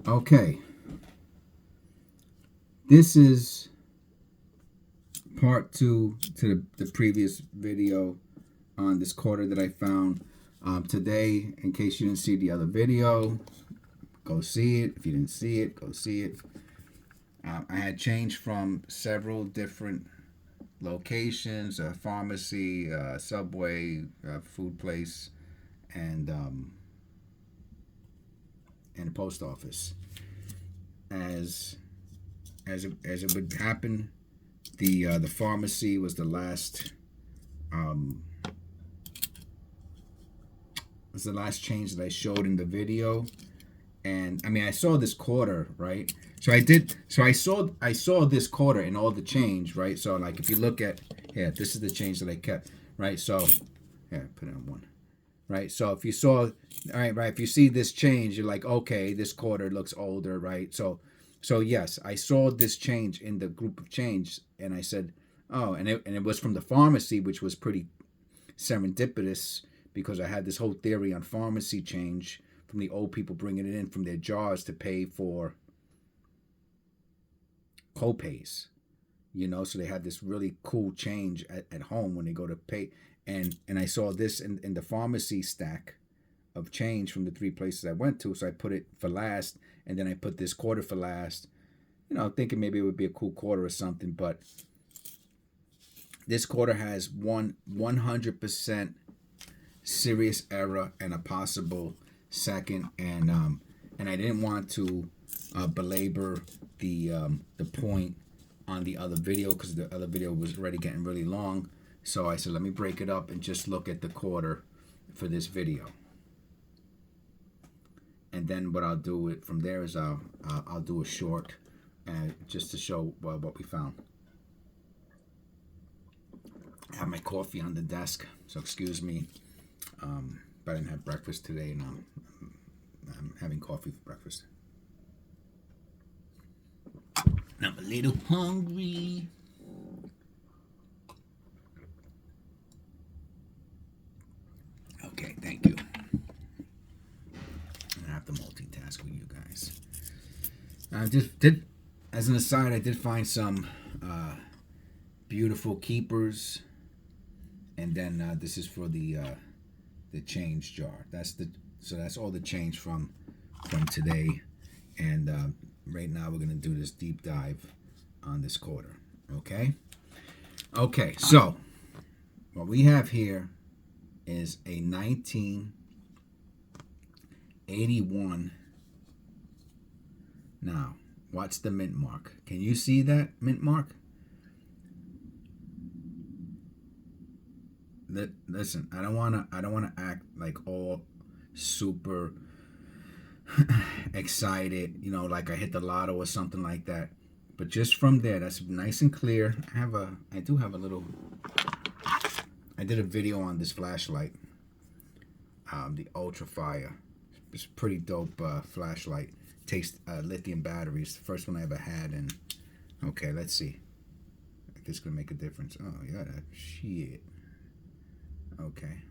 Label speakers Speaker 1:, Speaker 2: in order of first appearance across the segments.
Speaker 1: Okay, this is part two to the previous video on this quarter that I found today. In case you didn't see the other video, go see it. If you didn't see it, go see it. I had changed from several different locations: a pharmacy, Subway, food place, and and a post office. As it would happen, the pharmacy was the last um, change that I showed in the video. And I mean, I saw this quarter, right? So I saw this quarter and all the change, right? So like if you look at here, this is the change that I kept, right? So here, put it on one. Right. So if you saw, all right, if you see this change, you're like, okay, this quarter looks older, right? So yes, I saw this change in the group of change, and I said, oh, and it was from the pharmacy, which was pretty serendipitous because I had this whole theory on pharmacy change from the old people bringing it in from their jars to pay for copays, so they had this really cool change at home when they go to pay. And I saw this in the pharmacy stack of change from the three places I went to, so I put it for last, and then I put this quarter for last, thinking maybe it would be a cool quarter or something. But this quarter has 100% serious error and a possible second, and I didn't want to belabor the point on the other video because the other video was already getting really long. So I said, let me break it up and just look at the quarter for this video. And then what I'll do it from there is I'll do a short just to show what we found. I have my coffee on the desk, so excuse me. But I didn't have breakfast today, and I'm having coffee for breakfast. I'm a little hungry. Okay, thank you. I have to multitask with you guys. I just did, as an aside, I did find some beautiful keepers, and then this is for the change jar. That's all the change from today, and right now we're gonna do this deep dive on this quarter. Okay, so what we have here is a 1981. Now, what's the mint mark? Can you see that mint mark? Listen, I don't wanna act like all super excited, like I hit the lotto or something like that. But just from there, that's nice and clear. I do have a little. I did a video on this flashlight, the Ultra Fire. It's a pretty dope flashlight. Takes lithium batteries. The first one I ever had. And okay, let's see if this is gonna make a difference. Oh yeah, that shit. Okay.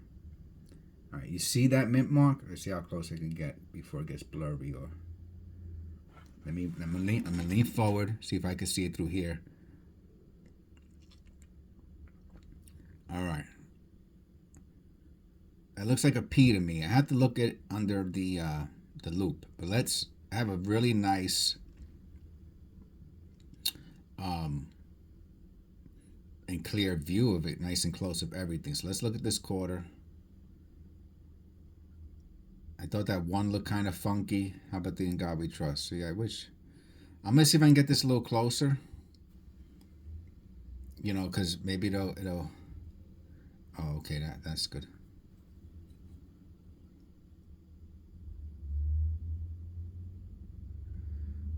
Speaker 1: All right, you see that mint mark? Let's see how close I can get before it gets blurry. Or I'm gonna lean forward, see if I can see it through here. All right. It looks like a P to me. I have to look at under the loop, but let's have a really nice and clear view of it, nice and close of everything. So let's look at this quarter. I thought that one looked kind of funky. How about the In God We Trust? So yeah, I'm gonna see if I can get this a little closer. Because maybe it'll. Oh, okay, that's good.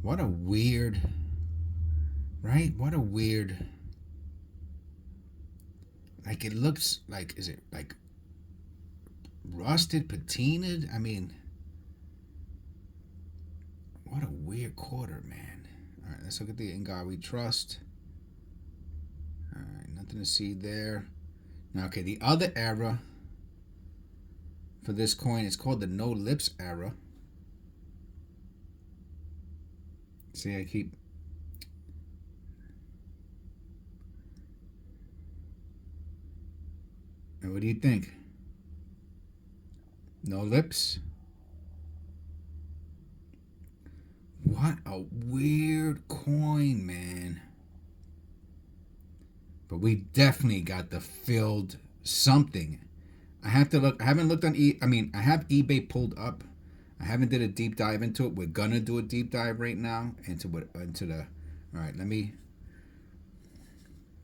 Speaker 1: What a weird, right? What a weird. Like it looks like, is it like rusted, patinaed? I mean, what a weird quarter, man. All right, let's look at the In God We Trust. All right, nothing to see there. Now, okay, the other era for this coin is called the No Lips era. See, I keep. And what do you think? No lips? What a weird coin, man. But we definitely got the filled something. I have to look. I haven't looked on I have eBay pulled up. I haven't did a deep dive into it. We're gonna do a deep dive right now into the. All right, let me.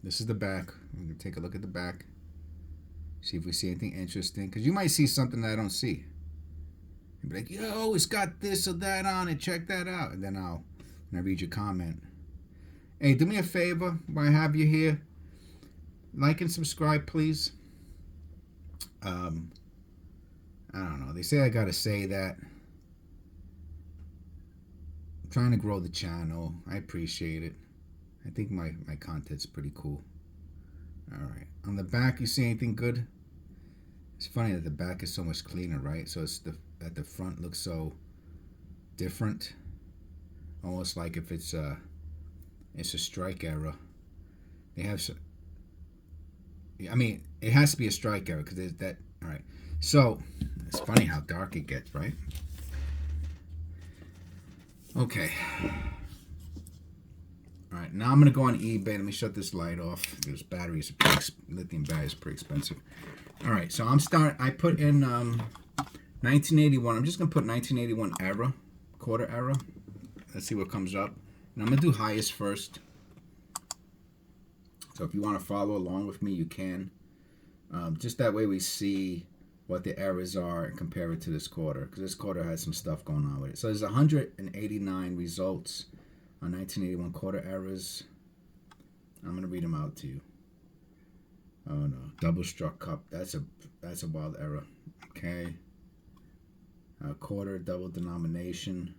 Speaker 1: This is the back. I'm gonna take a look at the back. See if we see anything interesting. Because you might see something that I don't see. And be like, yo, it's got this or that on it. Check that out. And then when I read your comment. Hey, do me a favor while I have you here. Like and subscribe, please. I don't know. They say I gotta say that. I'm trying to grow the channel. I appreciate it. I think my content's pretty cool. Alright. On the back, you see anything good? It's funny that the back is so much cleaner, right? So it's that the front looks so different. Almost like if it's a strike error. They have some, I mean, it has to be a strike error because there's that. All right. So it's funny how dark it gets, right? Okay. All right. Now I'm gonna go on eBay. Let me shut this light off. These batteries are lithium batteries are pretty expensive. All right. So I put in 1981. I'm just gonna put 1981 error, quarter error. Let's see what comes up. And I'm gonna do highest first. So if you want to follow along with me, you can. Just that way we see what the errors are and compare it to this quarter. Because this quarter has some stuff going on with it. So there's 189 results on 1981 quarter errors. I'm going to read them out to you. Oh no. Double struck cup. That's a wild error. Okay. Quarter double denomination.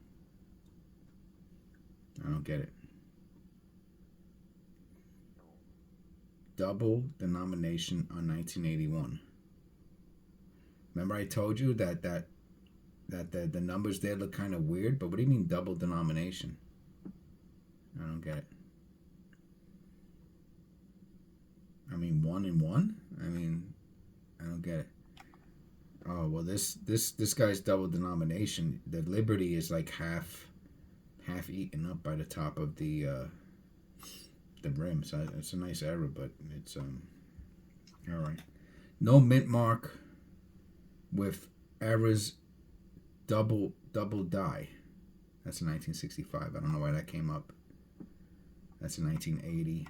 Speaker 1: I don't get it. Double denomination on 1981. Remember I told you that the numbers there look kind of weird, but what do you mean double denomination? I don't get it. I mean 1 and 1? I mean, I don't get it. Oh well, this guy's double denomination. The Liberty is like half eaten up by the top of the rim. So it's a nice error, but it's all right. No mint mark with errors double die. That's a 1965. I don't know why that came up. That's a 1980.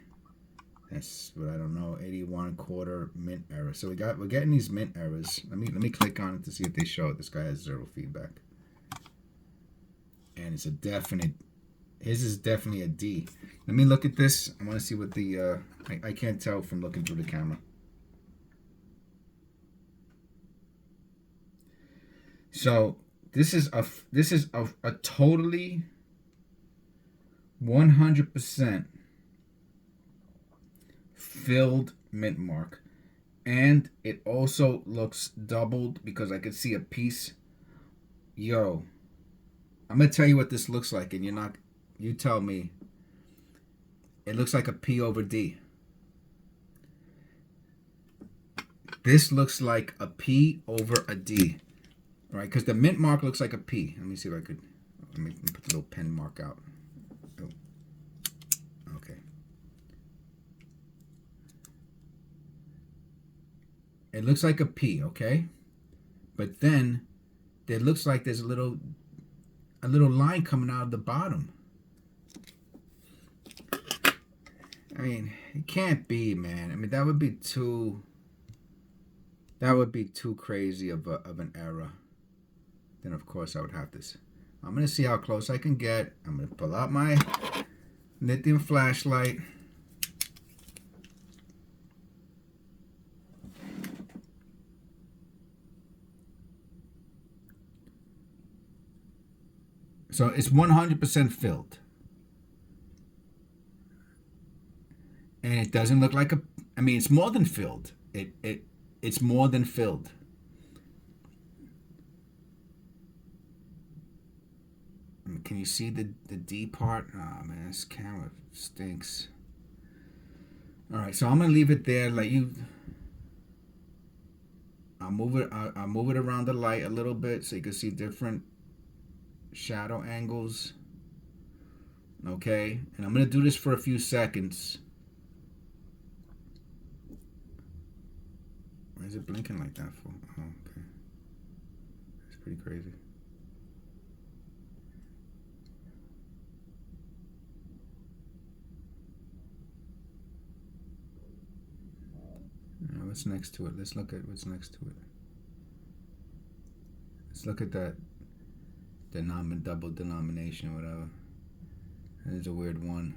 Speaker 1: That's what I don't know. 81 quarter mint error. So we're getting these mint errors. Let me click on it to see if they show it. This guy has 0 feedback. And it's a definite. His is definitely a D. Let me look at this. I want to see what the I can't tell from looking through the camera. So this is a totally 100% filled mint mark, and it also looks doubled because I could see a piece. Yo, I'm gonna tell you what this looks like, and you tell me. It looks like a P over D. This looks like a P over a D, right? Because the mint mark looks like a P. Let me see if I could. Let me put the little pen mark out. Oh. Okay. It looks like a P, okay? But then it looks like there's a little line coming out of the bottom. I mean, it can't be, man. I mean, that would be too crazy of an error. Then of course I would have this. I'm gonna see how close I can get. I'm gonna pull out my lithium flashlight. So it's 100% filled. And it doesn't look like I mean, it's more than filled. It's more than filled. Can you see the D part? Oh man, this camera stinks. All right, so I'm gonna leave it there. Like you, I'll move it. I'll move it around the light a little bit so you can see different shadow angles. Okay, and I'm gonna do this for a few seconds. Why is it blinking like that for? Oh, okay, that's pretty crazy. What's next to it? Let's look at what's next to it. Let's look at that double denomination or whatever. That is a weird one.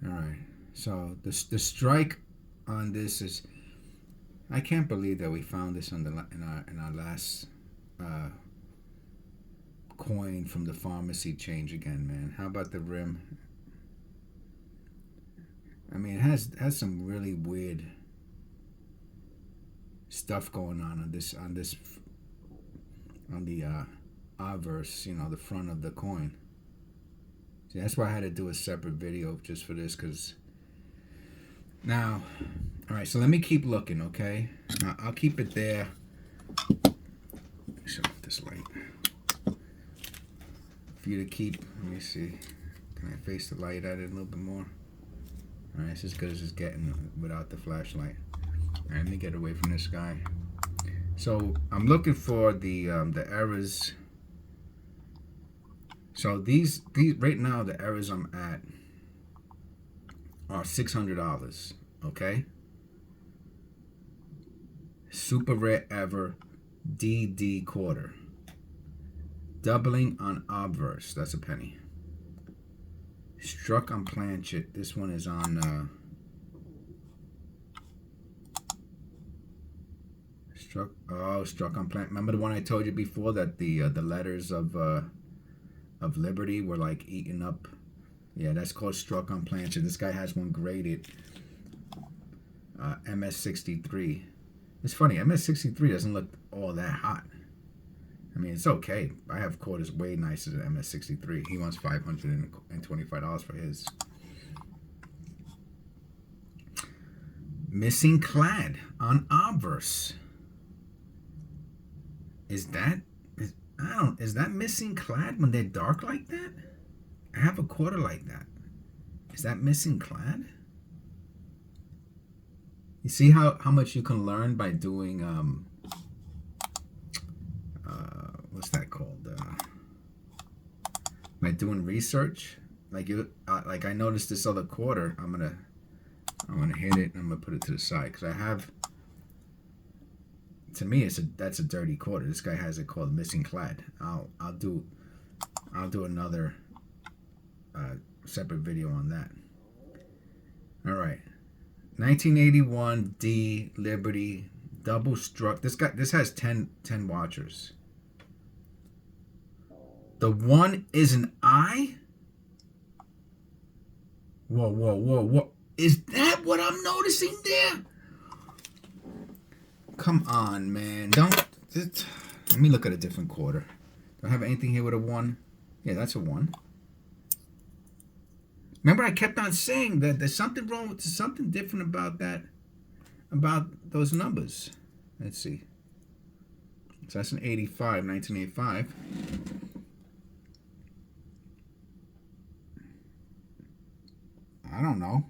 Speaker 1: All right. So the strike on this is, I can't believe that we found this on in our last coin from the pharmacy change again, man. How about the rim? I mean, it has some really weird stuff going on the obverse, you know, the front of the coin. See, that's why I had to do a separate video just for this, because now, all right, so let me keep looking, okay? I'll keep it there. Shut off this light. For you to keep, let me see. Can I face the light at it a little bit more? All right, it's as good as it's getting without the flashlight. All right, let me get away from this guy. So I'm looking for the errors. So these right now, the errors I'm at are $600. Okay. Super rare ever DD quarter. Doubling on obverse. That's a penny. Struck on planchet. This one is on struck on planchet. Remember the one I told you before that the letters of Liberty were like eaten up? Yeah, that's called struck on planchet. This guy has one graded MS63. It's funny, MS63 doesn't look all that hot. I mean, it's okay. I have quarters way nicer than MS63. He wants $525 for his. Missing clad on obverse. Is that missing clad when they're dark like that? I have a quarter like that. Is that missing clad? You see how much you can learn by doing what's that called? By doing research. Like like I noticed this other quarter. I'm gonna hit it and I'm gonna put it to the side because I have. To me, that's a dirty quarter. This guy has it called missing clad. I'll do another separate video on that. All right, 1981 D Liberty double struck. This has 10 watchers. The one is an I. Whoa. Is that what I'm noticing there? Come on, man. Let me look at a different quarter. Do I have anything here with a 1? Yeah, that's a 1. Remember, I kept on saying that there's something wrong with something different about that, about those numbers. Let's see. So that's an 85, 1985. I don't know.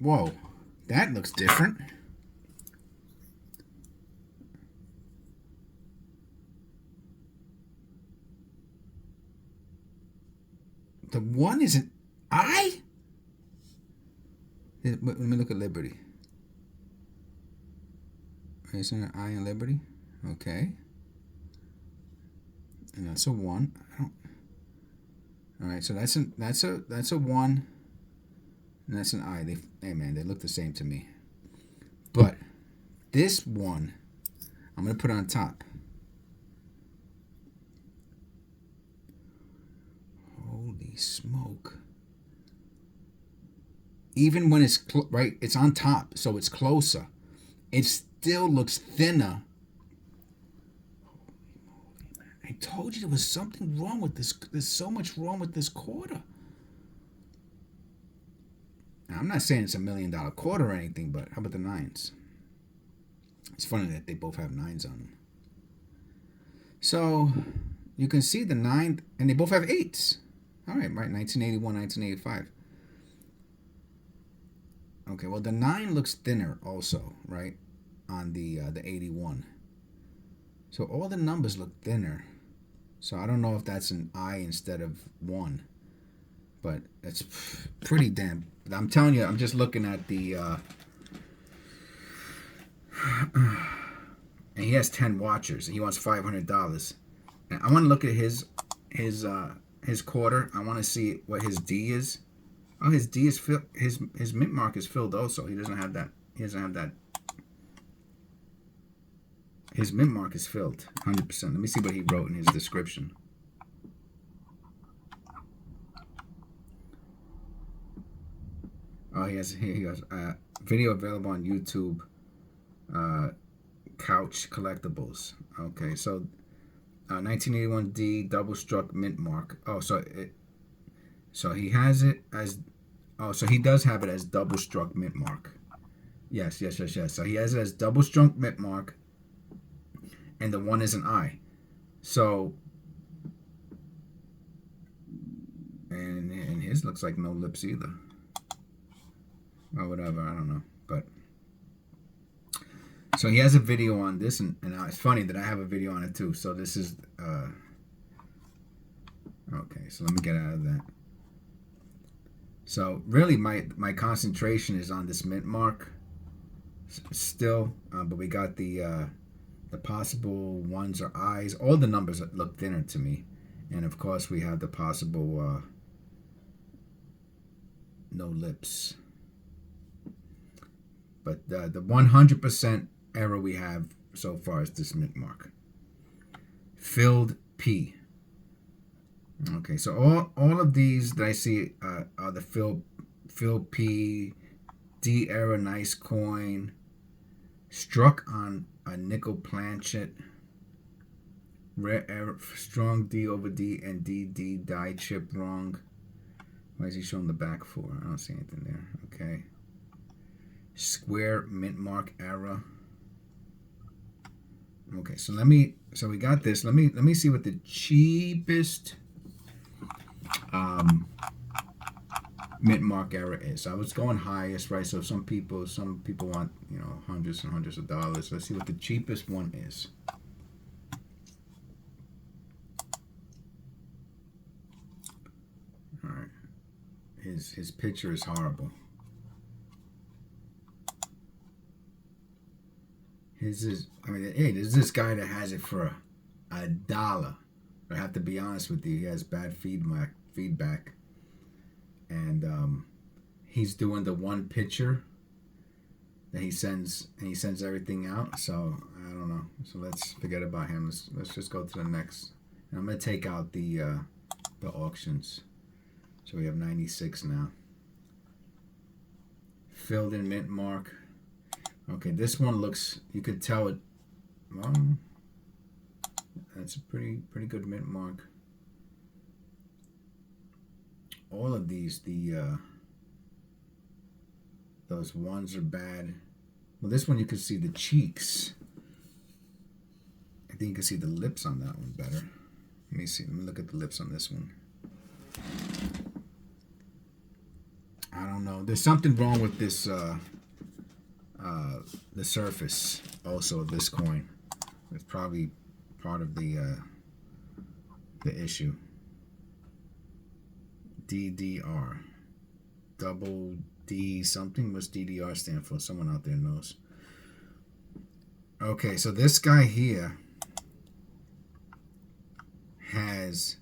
Speaker 1: Whoa, that looks different. The 1 is an I? Let me look at Liberty. Is there an I in Liberty? Okay. And that's a 1. All right, so that's a 1, and that's an I. Hey man, they look the same to me. But this one, I'm gonna put on top. Holy smoke! Even when it's right, it's on top, so it's closer. It still looks thinner. Holy told you there was something wrong with this. There's so much wrong with this quarter. Now, I'm not saying it's $1 million quarter or anything, but how about the nines? It's funny that they both have nines on them. So you can see the nine, and they both have eights. All right, 1981, 1985. Okay, well the 9 looks thinner also, right, on the 81. So all the numbers look thinner. So I don't know if that's an I instead of 1, but it's pretty damn. I'm telling you, I'm just looking at the. And he has 10 watchers. And he wants $500. And I want to look at his quarter. I want to see what his D is. Oh, his D is filled. His mint mark is filled also. He doesn't have that. He doesn't have that. His mint mark is filled 100%. Let me see what he wrote in his description. Oh, here he goes. Video available on YouTube. Couch collectibles. Okay, so 1981 D double struck mint mark. Oh, so he has it as. Oh, so he does have it as double struck mint mark. Yes. So he has it as double struck mint mark, and the 1 is an I. So, and his looks like no lips either. Or whatever, I don't know. But so he has a video on this, and it's funny that I have a video on it too. So this is okay. So let me get out of that. So really, my concentration is on this mint mark still, but we got the possible ones or I's. All the numbers look thinner to me, and of course we have the possible no lips. But the 100% error we have so far is this mint mark. Filled P. Okay, so all of these that I see are the filled P, D error, nice coin, struck on a nickel planchet, rare error, strong D over D, and D die chip wrong. Why is he showing the back for? I don't see anything there. Okay. Square mint mark error. Okay, so we got this. Let me see what the cheapest mint mark error is. So I was going highest, right? So some people want, hundreds and hundreds of dollars. Let's see what the cheapest one is. All right. His picture is horrible. Hey, there's this guy that has it for $1. I have to be honest with you, he has bad feedback, and he's doing the one picture that he sends, and he sends everything out. So I don't know. So let's forget about him. Let's just go to the next. And I'm gonna take out the auctions. So we have 96 now. Filled in mint mark. Okay, this one looks, you could tell it, well, that's a pretty good mint mark. All of these, those ones are bad. Well, this one you can see the cheeks. I think you can see the lips on that one better. Let me see, let me look at the lips on this one. I don't know, there's something wrong with this, the surface also of this coin. It's probably part of the issue. DDR, double D something. What's DDR stand for? Someone out there knows. Okay, so this guy here has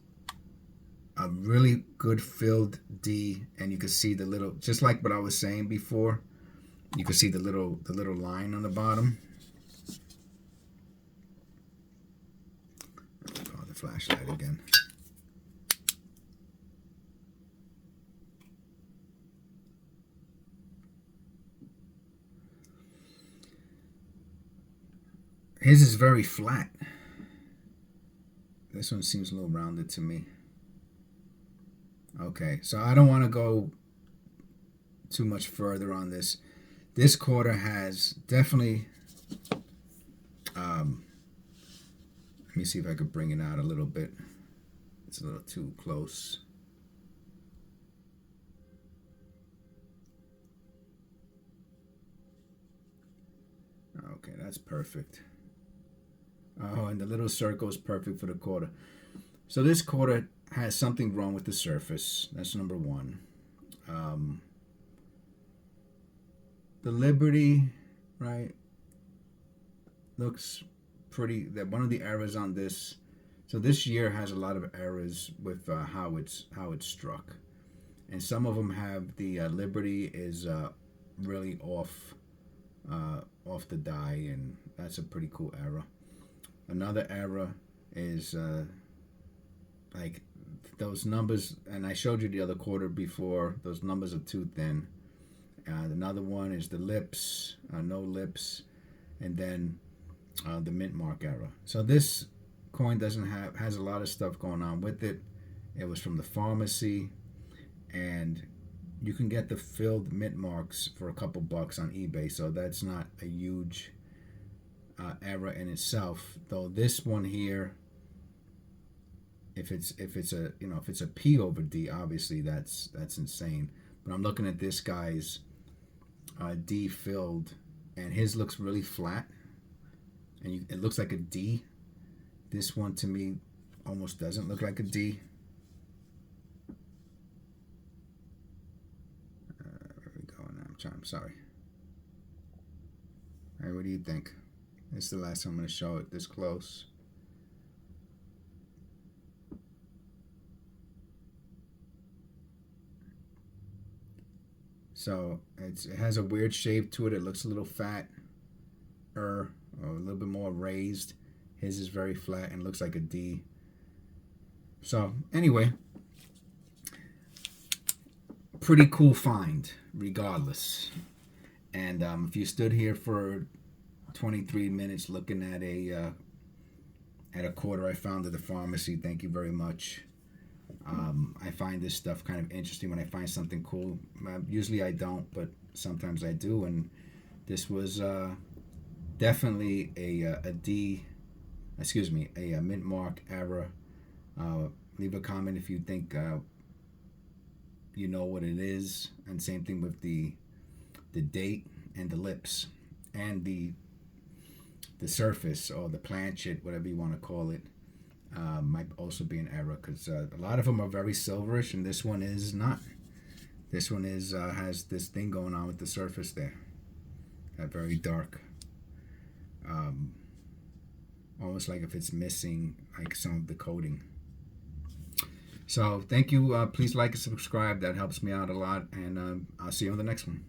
Speaker 1: a really good filled D, and you can see the little, just like what I was saying before. You can see the little line on the bottom. Oh, the flashlight again. His is very flat. This one seems a little rounded to me. Okay, so I don't want to go too much further on this. This quarter has definitely, let me see if I could bring it out a little bit. It's a little too close. Okay, that's perfect. Oh, and the little circle is perfect for the quarter. So this quarter has something wrong with the surface. That's number one. The Liberty, right, looks pretty. That one of the errors on this. So this year has a lot of errors with how it's struck, and some of them have the Liberty is really off the die, and that's a pretty cool error. Another error is like those numbers, and I showed you the other quarter before. Those numbers are too thin. Another one is the lips, no lips, and then the mint mark error. So this coin has a lot of stuff going on with it. It was from the pharmacy, and you can get the filled mint marks for a couple bucks on eBay. So that's not a huge error in itself. Though this one here, if it's a P over D, obviously that's insane. But I'm looking at this guy's D filled, and his looks really flat, and it looks like a D. This one to me almost doesn't look like a D. Where we go now? I'm sorry. All right, what do you think? This is the last time I'm going to show it this close. So it has a weird shape to it. It looks a little fat, or a little bit more raised. His is very flat and looks like a D. So anyway, pretty cool find regardless. And if you stood here for 23 minutes looking at a quarter I found at the pharmacy, thank you very much. I find this stuff kind of interesting when I find something cool. Usually I don't, but sometimes I do. And this was definitely a mint mark error. Leave a comment if you think you know what it is. And same thing with the date and the lips and the surface or the planchet, whatever you want to call it. Might also be an error because a lot of them are very silverish, and this one is not. This one is has this thing going on with the surface there, very dark, almost like if it's missing like some of the coating. So thank you. Please like and subscribe. That helps me out a lot, and I'll see you on the next one.